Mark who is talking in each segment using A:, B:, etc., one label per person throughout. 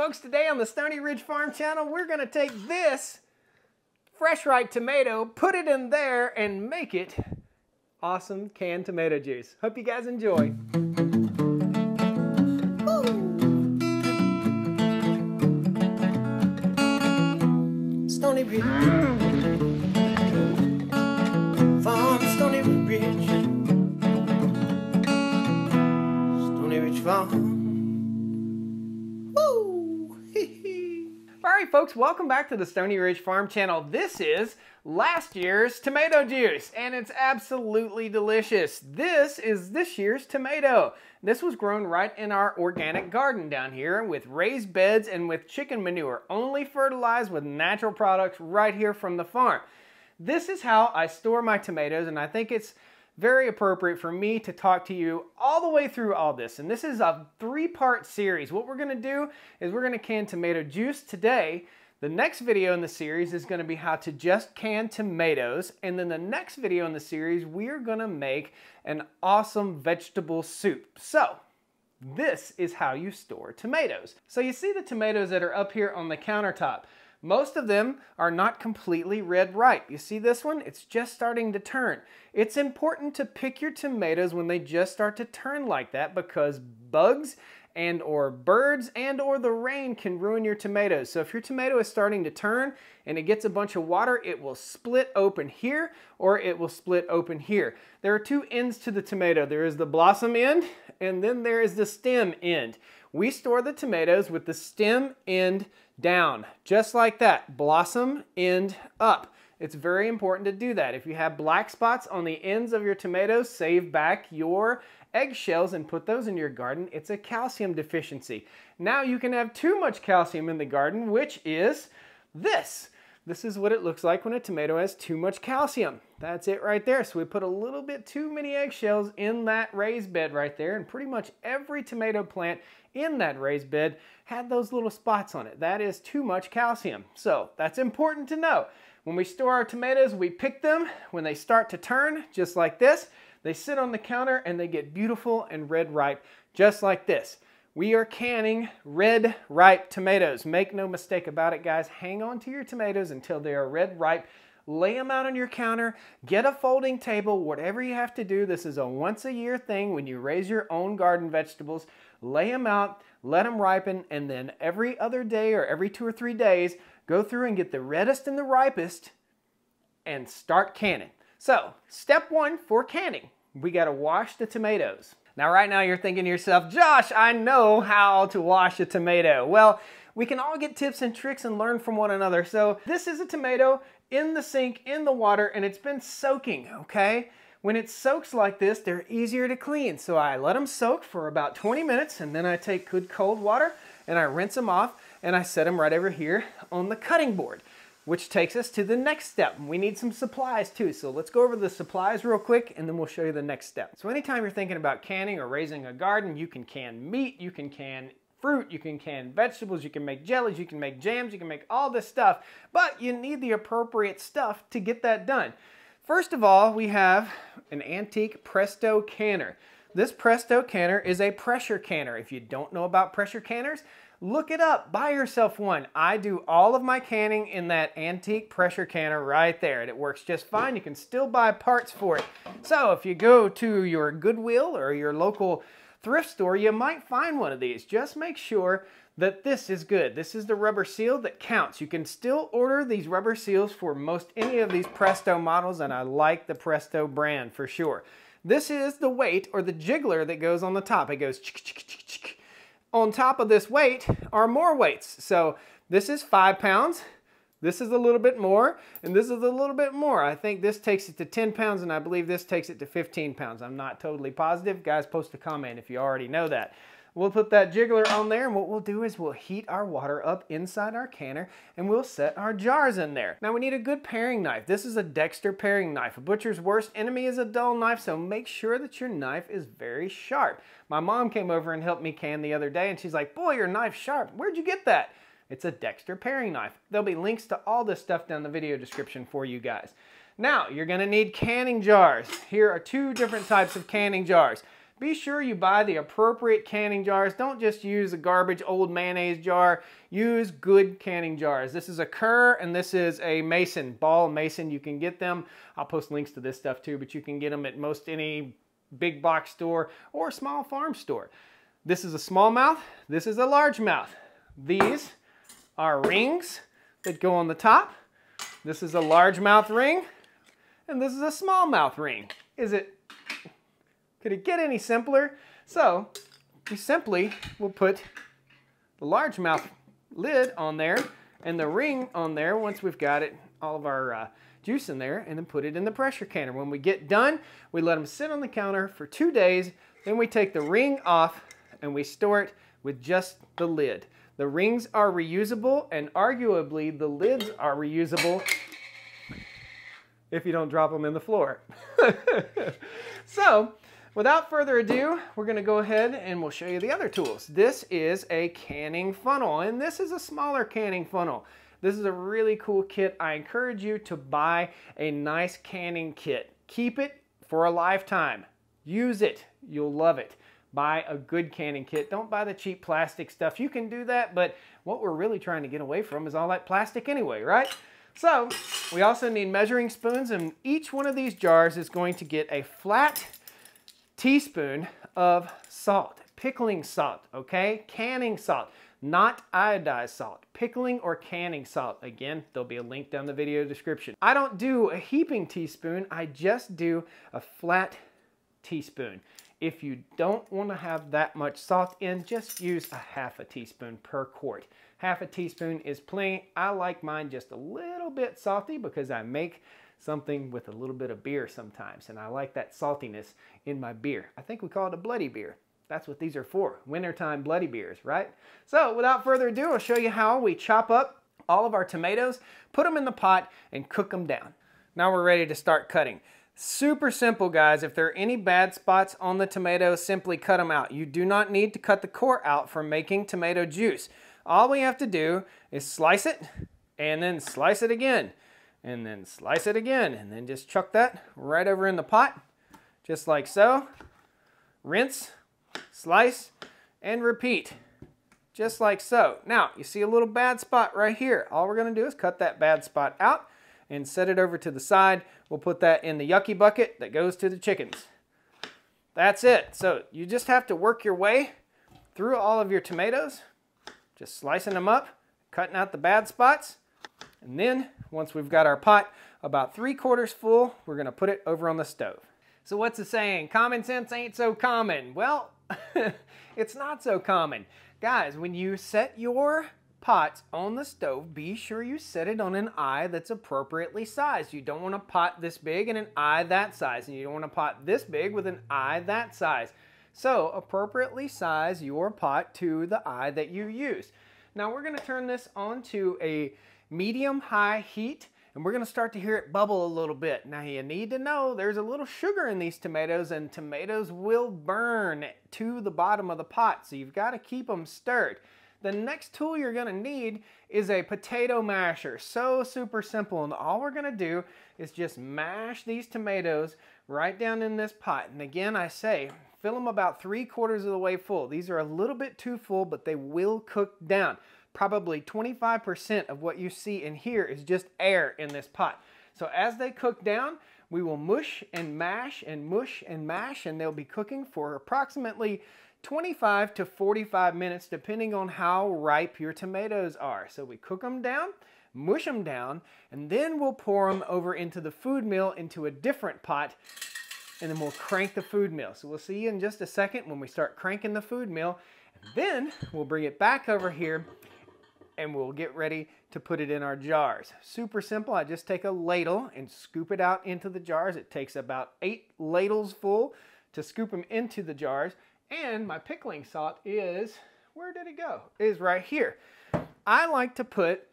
A: folks, today on the Stoney Ridge Farm channel, we're gonna take this fresh ripe tomato, put it in there, and make it awesome canned tomato juice. Hope you guys enjoy. Stoney Ridge Farm, Stoney Ridge, Stoney Ridge Farm. Alright folks, welcome back to the Stoney Ridge Farm channel. This is last year's tomato juice, and it's absolutely delicious. This is this year's tomato. This was grown right in our organic garden down here with raised beds and with chicken manure, only fertilized with natural products right here from the farm. This is how I store my tomatoes, and I think it's very appropriate for me to talk to you all the way through all this. And this is a three-part series. What we're going to do is we're going to can tomato juice today. The next video in the series is going to be how to just can tomatoes. And then the next video in the series, we're going to make an awesome vegetable soup. So this is how you store tomatoes. So you see the tomatoes that are up here on the countertop. Most of them are not completely red ripe. You see this one? It's just starting to turn. It's important to pick your tomatoes when they just start to turn like that, because bugs and or birds and or the rain can ruin your tomatoes. So if your tomato is starting to turn and it gets a bunch of water, it will split open here or it will split open here. There are two ends to the tomato. There is the blossom end and then there is the stem end. We store the tomatoes with the stem end down, just like that, blossom end up. It's very important to do that. If you have black spots on the ends of your tomatoes, save back your eggshells and put those in your garden. It's a calcium deficiency. Now you can have too much calcium in the garden, which is this. This is what it looks like when a tomato has too much calcium. That's it right there. So we put a little bit too many eggshells in that raised bed right there, and pretty much every tomato plant in that raised bed had those little spots on it. That is too much calcium. So that's important to know. When we store our tomatoes, we pick them when they start to turn, just like this. They sit on the counter and they get beautiful and red ripe, just like this. We are canning red ripe tomatoes. Make no mistake about it, guys. Hang on to your tomatoes until they are red ripe. Lay them out on your counter. Get a folding table, whatever you have to do. This is a once a year thing when you raise your own garden vegetables. Lay them out, let them ripen, and then every other day or every 2 or 3 days, go through and get the reddest and the ripest and start canning. So, step one for canning, we got to wash the tomatoes. Now, right now you're thinking to yourself, Josh, I know how to wash a tomato. Well, we can all get tips and tricks and learn from one another. So this is a tomato in the sink, in the water, and it's been soaking, okay? When it soaks like this, they're easier to clean. So I let them soak for about 20 minutes, and then I take good cold water and I rinse them off, and I set them right over here on the cutting board, which takes us to the next step. We need some supplies too. So let's go over the supplies real quick and then we'll show you the next step. So anytime you're thinking about canning or raising a garden, you can can meat, you can can fruit, you can can vegetables, you can make jellies, you can make jams, you can make all this stuff, but you need the appropriate stuff to get that done. First of all, we have an antique Presto canner. This Presto canner is a pressure canner. If you don't know about pressure canners, look it up, buy yourself one. I do all of my canning in that antique pressure canner right there, and it works just fine. You can still buy parts for it. So if you go to your Goodwill or your local thrift store, you might find one of these. Just make sure that this is good. This is the rubber seal that counts. You can still order these rubber seals for most any of these Presto models, and I like the Presto brand for sure. This is the weight or the jiggler that goes on the top. It goes chick-chick-chick-chick. On top of this weight are more weights. So this is 5 pounds, this is a little bit more, and this is a little bit more. I think this takes it to 10 pounds, and I believe this takes it to 15 pounds. I'm not totally positive. Guys, post a comment if you already know that. We'll put that jiggler on there, and what we'll do is we'll heat our water up inside our canner, and we'll set our jars in there. Now we need a good paring knife. This is a Dexter paring knife. A butcher's worst enemy is a dull knife, so make sure that your knife is very sharp. My mom came over and helped me can the other day, and she's like, boy, your knife's sharp. Where'd you get that? It's a Dexter paring knife. There'll be links to all this stuff down the video description for you guys. Now, you're gonna need canning jars. Here are 2 different types of canning jars. be sure you buy the appropriate canning jars. Don't just use a garbage old mayonnaise jar. Use good canning jars. This is a Kerr and this is a Mason, Ball Mason. You can get them. I'll post links to this stuff too, but you can get them at most any big box store or small farm store. This is a smallmouth. This is a largemouth. These are rings that go on the top. This is a largemouth ring, and this is a smallmouth ring. Could it get any simpler? So we simply will put the largemouth lid on there and the ring on there once we've got it, all of our juice in there, and then put it in the pressure canner. When we get done, we let them sit on the counter for 2 days. Then we take the ring off and we store it with just the lid. The rings are reusable, and arguably the lids are reusable if you don't drop them in the floor. So, without further ado, we're going to go ahead and we'll show you the other tools. This is a canning funnel, and this is a smaller canning funnel. This is a really cool kit. I encourage you to buy a nice canning kit. Keep it for a lifetime. Use it. You'll love it. Buy a good canning kit. Don't buy the cheap plastic stuff. You can do that, but what we're really trying to get away from is all that plastic anyway, right? So we also need measuring spoons, and each one of these jars is going to get a flat teaspoon of salt, pickling salt, okay? Canning salt, not iodized salt, pickling or canning salt. Again, there'll be a link down the video description. I don't do a heaping teaspoon, I just do a flat teaspoon. If you don't want to have that much salt in, just use a ½ teaspoon per quart. ½ teaspoon is plenty. I like mine just a little bit salty because I make something with a little bit of beer sometimes, and I like that saltiness in my beer. I think we call it a bloody beer. That's what these are for, wintertime bloody beers, right? So without further ado, I'll show you how we chop up all of our tomatoes, put them in the pot, and cook them down. Now we're ready to start cutting. Super simple, guys. If there are any bad spots on the tomatoes, simply cut them out. You do not need to cut the core out for making tomato juice. All we have to do is slice it, and then slice it again, and then slice it again, and then just chuck that right over in the pot, just like so. Rinse, slice, and repeat, just like so. Now, you see a little bad spot right here. All we're going to do is cut that bad spot out and set it over to the side. We'll put that in the yucky bucket that goes to the chickens. That's it. So you just have to work your way through all of your tomatoes, just slicing them up, cutting out the bad spots, and then once we've got our pot about 3/4 full, we're going to put it over on the stove. So what's the saying? Common sense ain't so common. Well, it's not so common. Guys, when you set your pots on the stove, be sure you set it on an eye that's appropriately sized. You don't want a pot this big and an eye that size, and you don't want a pot this big with an eye that size. So appropriately size your pot to the eye that you use. Now we're going to turn this on to a medium-high heat, and we're going to start to hear it bubble a little bit. Now you need to know there's a little sugar in these tomatoes, and tomatoes will burn to the bottom of the pot, so you've got to keep them stirred. The next tool you're going to need is a potato masher. So super simple, and all we're going to do is just mash these tomatoes right down in this pot. And again, I say, fill them about 3/4 of the way full. These are a little bit too full, but they will cook down. Probably 25% of what you see in here is just air in this pot. So as they cook down, we will mush and mash and mush and mash, and they'll be cooking for approximately 25 to 45 minutes, depending on how ripe your tomatoes are. So we cook them down, mush them down, and then we'll pour them over into the food mill into a different pot, and then we'll crank the food mill. So we'll see you in just a second when we start cranking the food mill, and then we'll bring it back over here and we'll get ready to put it in our jars. Super simple. I just take a ladle and scoop it out into the jars. It takes about 8 ladles full to scoop them into the jars. And my pickling salt is, where did it go? It is right here. I like to put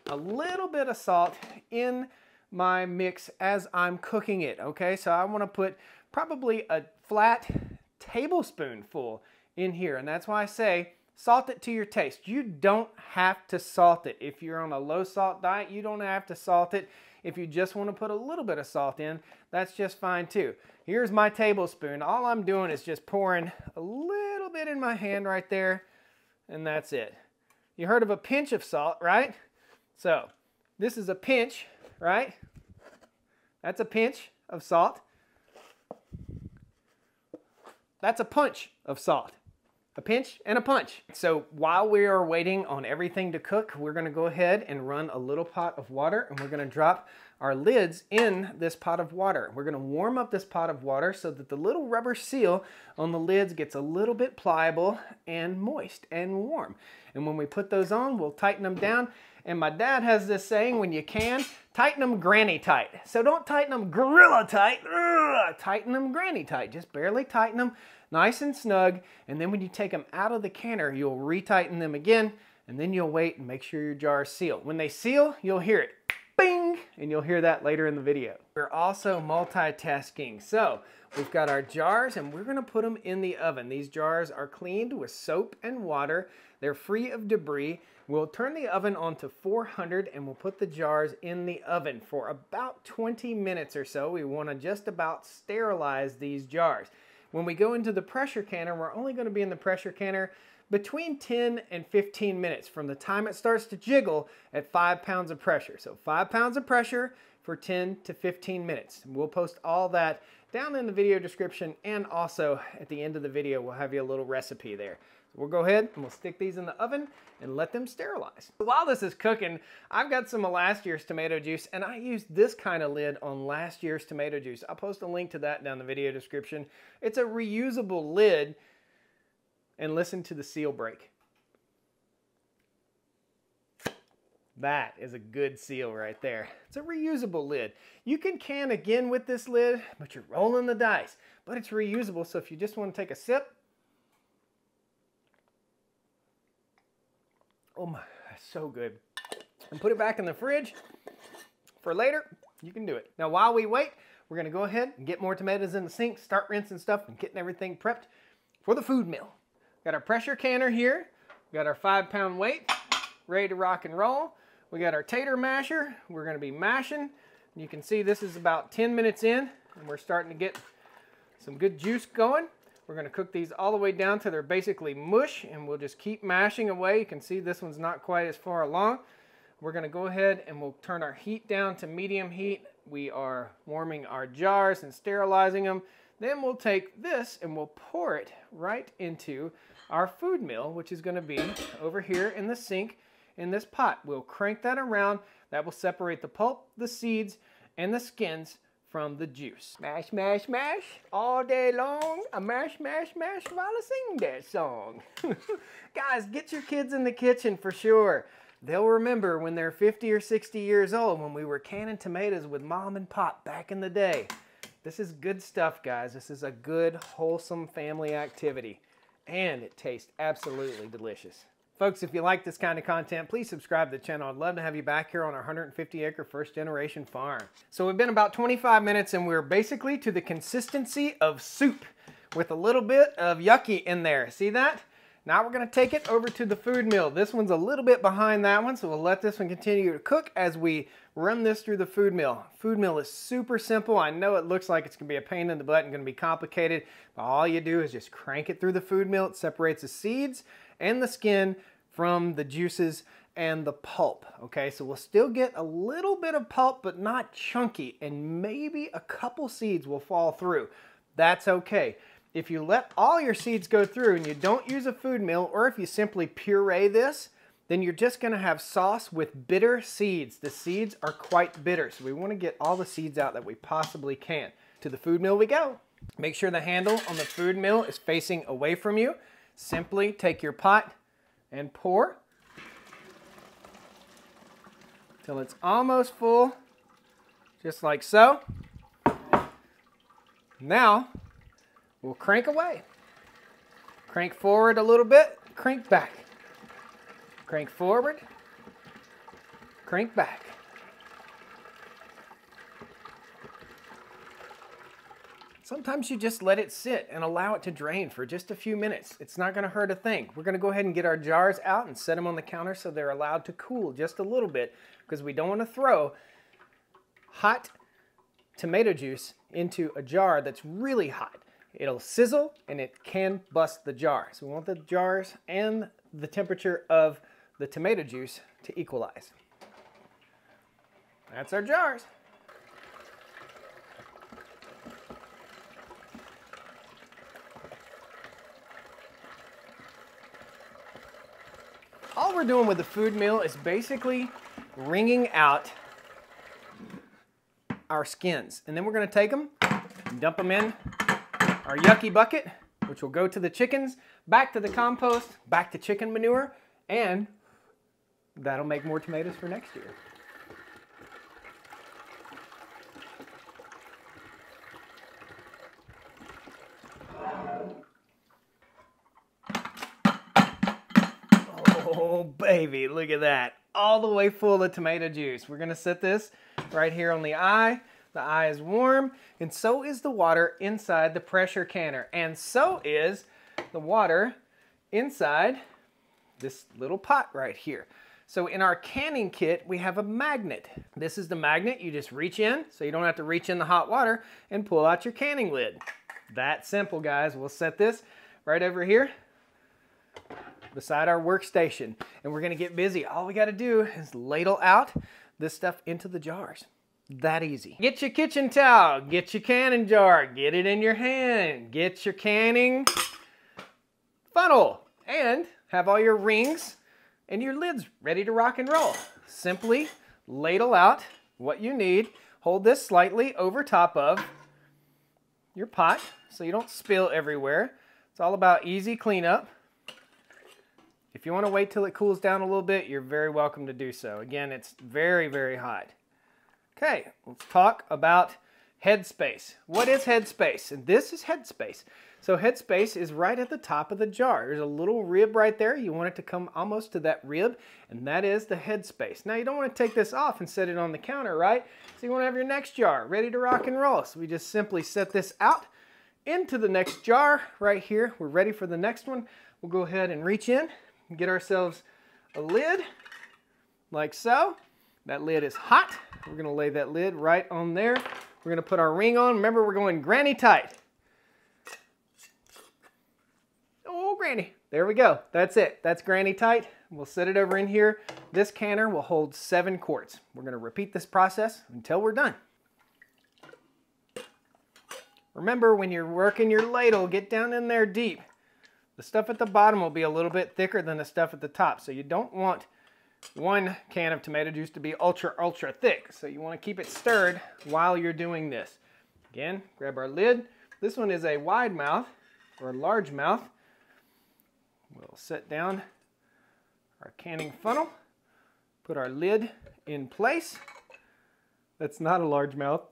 A: a little bit of salt in my mix as I'm cooking it, okay? So I want to put probably a flat tablespoonful in here, and that's why I say Salt it to your taste. You don't have to salt it. If you're on a low salt diet, you don't have to salt it. If you just want to put a little bit of salt in, that's just fine too. Here's my tablespoon. All I'm doing is just pouring a little bit in my hand right there, and that's it. You heard of a pinch of salt, right? So this is a pinch, right? That's a pinch of salt. That's a punch of salt. A pinch and a punch. So while we are waiting on everything to cook, we're going to go ahead and run a little pot of water, and we're going to drop our lids in this pot of water. We're going to warm up this pot of water so that the little rubber seal on the lids gets a little bit pliable and moist and warm. And when we put those on, we'll tighten them down. And my dad has this saying, when you can, tighten them granny tight. So don't tighten them gorilla tight. Tighten them granny tight. Just barely tighten them nice and snug. And then when you take them out of the canner, you'll retighten them again. And then you'll wait and make sure your jars seal. When they seal, you'll hear it. Bing! And you'll hear that later in the video. We're also multitasking. So we've got our jars, and we're going to put them in the oven. These jars are cleaned with soap and water. They're free of debris. We'll turn the oven on to 400, and we'll put the jars in the oven for about 20 minutes or so. We want to just about sterilize these jars. When we go into the pressure canner, we're only going to be in the pressure canner between 10 and 15 minutes from the time it starts to jiggle at 5 pounds of pressure. So 5 pounds of pressure for 10 to 15 minutes. We'll post all that down in the video description, and also at the end of the video we'll have you a little recipe there. So we'll go ahead and we'll stick these in the oven and let them sterilize. While this is cooking, I've got some of last year's tomato juice, and I used this kind of lid on last year's tomato juice. I'll post a link to that down in the video description. It's a reusable lid, and listen to the seal break. That is a good seal right there. It's a reusable lid. You can can again with this lid, but you're rolling the dice. But it's reusable, so if you just want to take a sip. Oh my, that's so good. And put it back in the fridge for later. You can do it. Now while we wait, we're going to go ahead and get more tomatoes in the sink, start rinsing stuff and getting everything prepped for the food mill. Got our pressure canner here. We got our 5 pound weight, ready to rock and roll. We got our tater masher. We're going to be mashing. You can see this is about 10 minutes in, and we're starting to get some good juice going. We're going to cook these all the way down to they're basically mush, and we'll just keep mashing away. You can see this one's not quite as far along. We're going to go ahead and we'll turn our heat down to medium heat. We are warming our jars and sterilizing them. Then we'll take this and we'll pour it right into our food mill, which is going to be over here in the sink in this pot. We'll crank that around. That will separate the pulp, the seeds, and the skins from the juice. Mash, mash, mash all day long. I mash, mash, mash while I sing that song. Guys, get your kids in the kitchen for sure. They'll remember when they're 50 or 60 years old when we were canning tomatoes with Mom and Pop back in the day. This is good stuff, guys. This is a good, wholesome family activity. And it tastes absolutely delicious. Folks, if you like this kind of content, please subscribe to the channel. I'd love to have you back here on our 150-acre first-generation farm. So we've been about 25 minutes, and we're basically to the consistency of soup with a little bit of yucky in there. See that? Now we're going to take it over to the food mill. This one's a little bit behind that one, so we'll let this one continue to cook as we run this through the food mill. Food mill is super simple. I know it looks like it's going to be a pain in the butt and going to be complicated, but all you do is just crank it through the food mill. It separates the seeds and the skin from the juices and the pulp. Okay, so we'll still get a little bit of pulp, but not chunky, and maybe a couple seeds will fall through. That's okay. If you let all your seeds go through and you don't use a food mill, or if you simply puree this, then you're just going to have sauce with bitter seeds. The seeds are quite bitter, so we want to get all the seeds out that we possibly can. To the food mill we go. Make sure the handle on the food mill is facing away from you. Simply take your pot and pour till it's almost full, just like so. Now, we'll crank away. Crank forward a little bit, crank back. Crank forward, crank back. Sometimes you just let it sit and allow it to drain for just a few minutes. It's not going to hurt a thing. We're going to go ahead and get our jars out and set them on the counter so they're allowed to cool just a little bit, because we don't want to throw hot tomato juice into a jar that's really hot. It'll sizzle and it can bust the jar. So we want the jars and the temperature of the tomato juice to equalize. That's our jars. All we're doing with the food mill is basically wringing out our skins. And then we're going to take them and dump them in our yucky bucket, which will go to the chickens, back to the compost, back to chicken manure, and that'll make more tomatoes for next year. Oh, baby, look at that. All the way full of tomato juice. We're going to set this right here on the eye. The eye is warm, and so is the water inside the pressure canner. And so is the water inside this little pot right here. So in our canning kit, we have a magnet. This is the magnet. You just reach in, so you don't have to reach in the hot water, and pull out your canning lid. That simple, guys. We'll set this right over here beside our workstation, and we're going to get busy. All we got to do is ladle out this stuff into the jars. That easy. Get your kitchen towel, get your canning jar, get it in your hand, get your canning funnel, and have all your rings and your lids ready to rock and roll. Simply ladle out what you need. Hold this slightly over top of your pot so you don't spill everywhere. It's all about easy cleanup. If you want to wait till it cools down a little bit, you're very welcome to do so. Again, it's very, very hot. Okay, let's talk about headspace. What is headspace? And this is headspace. So headspace is right at the top of the jar. There's a little rib right there. You want it to come almost to that rib, and that is the headspace. Now you don't want to take this off and set it on the counter, right? So you want to have your next jar ready to rock and roll. So we just simply set this out into the next jar right here. We're ready for the next one. We'll go ahead and reach in and get ourselves a lid like so. That lid is hot. We're going to lay that lid right on there. We're going to put our ring on. Remember, we're going granny tight. Oh, granny. There we go. That's it. That's granny tight. We'll set it over in here. This canner will hold 7 quarts. We're going to repeat this process until we're done. Remember, when you're working your ladle, get down in there deep. The stuff at the bottom will be a little bit thicker than the stuff at the top, so you don't want one can of tomato juice to be ultra thick. So you want to keep it stirred while you're doing this. Again, grab our lid. This one is a wide mouth or a large mouth. We'll set down our canning funnel, put our lid in place. That's not a large mouth.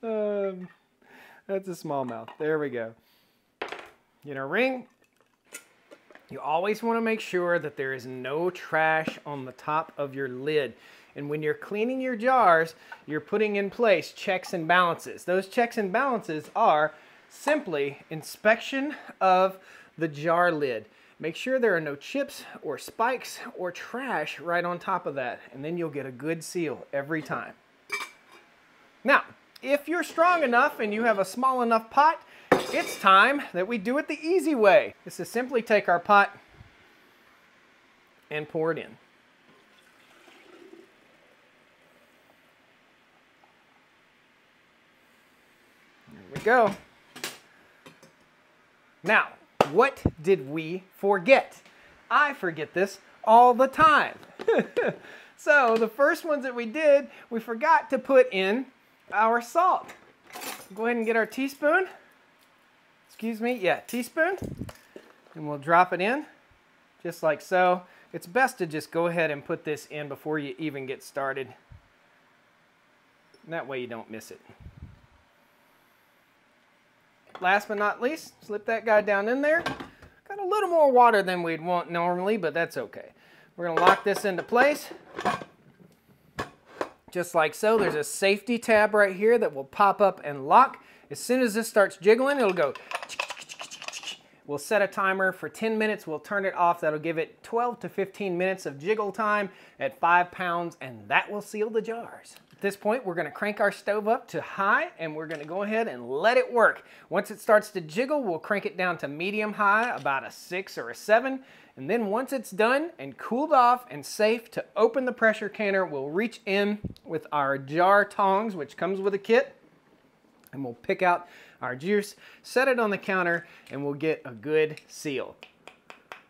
A: That's a small mouth. There we go. Get our ring. You always want to make sure that there is no trash on the top of your lid. And when you're cleaning your jars, you're putting in place checks and balances. Those checks and balances are simply inspection of the jar lid. Make sure there are no chips or spikes or trash right on top of that, and then you'll get a good seal every time. Now, if you're strong enough and you have a small enough pot, it's time that we do it the easy way. This is simply take our pot and pour it in. There we go. Now, what did we forget? I forget this all the time. So the first ones that we did, we forgot to put in our salt. Go ahead and get our teaspoon. Excuse me, yeah, teaspoon. And we'll drop it in, just like so. It's best to just go ahead and put this in before you even get started. And that way you don't miss it. Last but not least, slip that guy down in there. Got a little more water than we'd want normally, but that's okay. We're gonna lock this into place. just like so. There's a safety tab right here that will pop up and lock. As soon as this starts jiggling, it'll go. We'll set a timer for 10 minutes. We'll turn it off. That'll give it 12 to 15 minutes of jiggle time at 5 pounds, and that will seal the jars. At this point, we're gonna crank our stove up to high, and we're gonna go ahead and let it work. Once it starts to jiggle, we'll crank it down to medium high, about a 6 or a 7. And then once it's done and cooled off and safe to open the pressure canner, we'll reach in with our jar tongs, which comes with a kit, and we'll pick out our juice, set it on the counter, and we'll get a good seal.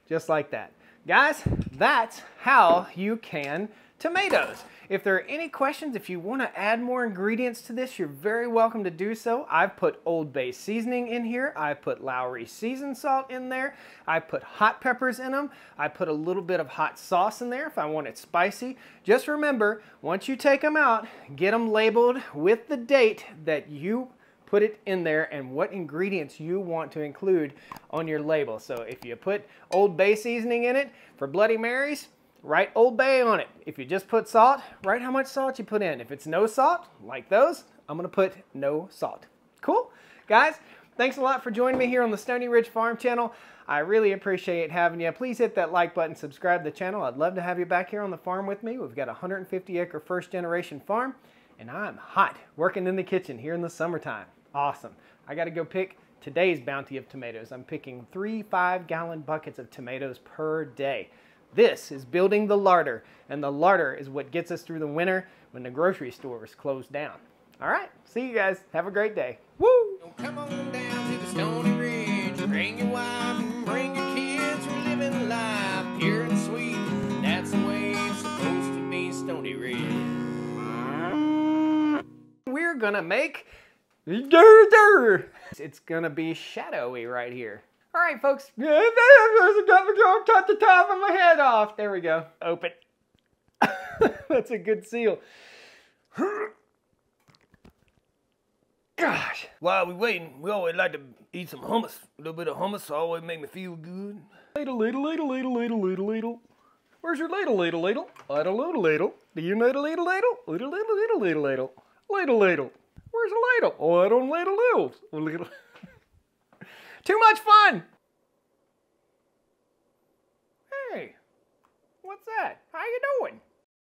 A: Just like that. Guys, that's how you can tomatoes. If there are any questions, if you want to add more ingredients to this, you're very welcome to do so. I've put Old Bay seasoning in here. I put Lowry seasoned salt in there. I put hot peppers in them. I put a little bit of hot sauce in there if I want it spicy. Just remember, once you take them out, get them labeled with the date that you put it in there and what ingredients you want to include on your label. So if you put Old Bay seasoning in it for Bloody Marys, write Old Bay on it. If you just put salt, write how much salt you put in. If it's no salt, like those, I'm gonna put no salt. Cool? Guys, thanks a lot for joining me here on the Stoney Ridge Farm Channel. I really appreciate having you. Please hit that like button, subscribe to the channel. I'd love to have you back here on the farm with me. We've got a 150-acre first-generation farm, and I'm hot working in the kitchen here in the summertime. Awesome. I got to go pick today's bounty of tomatoes. I'm picking 3 5-gallon buckets of tomatoes per day. This is building the larder, and the larder is what gets us through the winter when the grocery stores close down. All right, see you guys. Have a great day. Woo!
B: Come on down to the Stoney Ridge. Bring your wife, bring your kids. We're living life pure and sweet. That's the way it's supposed to be, Stoney Ridge.
A: We're gonna make it's gonna be shadowy right here. All right, folks. Cut the top of my head off. There we go. Open. That's a good seal. Gosh.
B: While we're waiting, we always like to eat some hummus. A little bit of hummus always make me feel good.
A: Ladle, ladle, ladle, ladle, ladle, ladle, ladle. Where's your ladle, ladle, ladle? I don't know, ladle. Do you know the ladle, ladle? Ladle, ladle, ladle, ladle, ladle. Ladle, ladle. Where's the ladle? Oh, I don't ladle ladles. Too much fun! Hey, what's that? How you doing?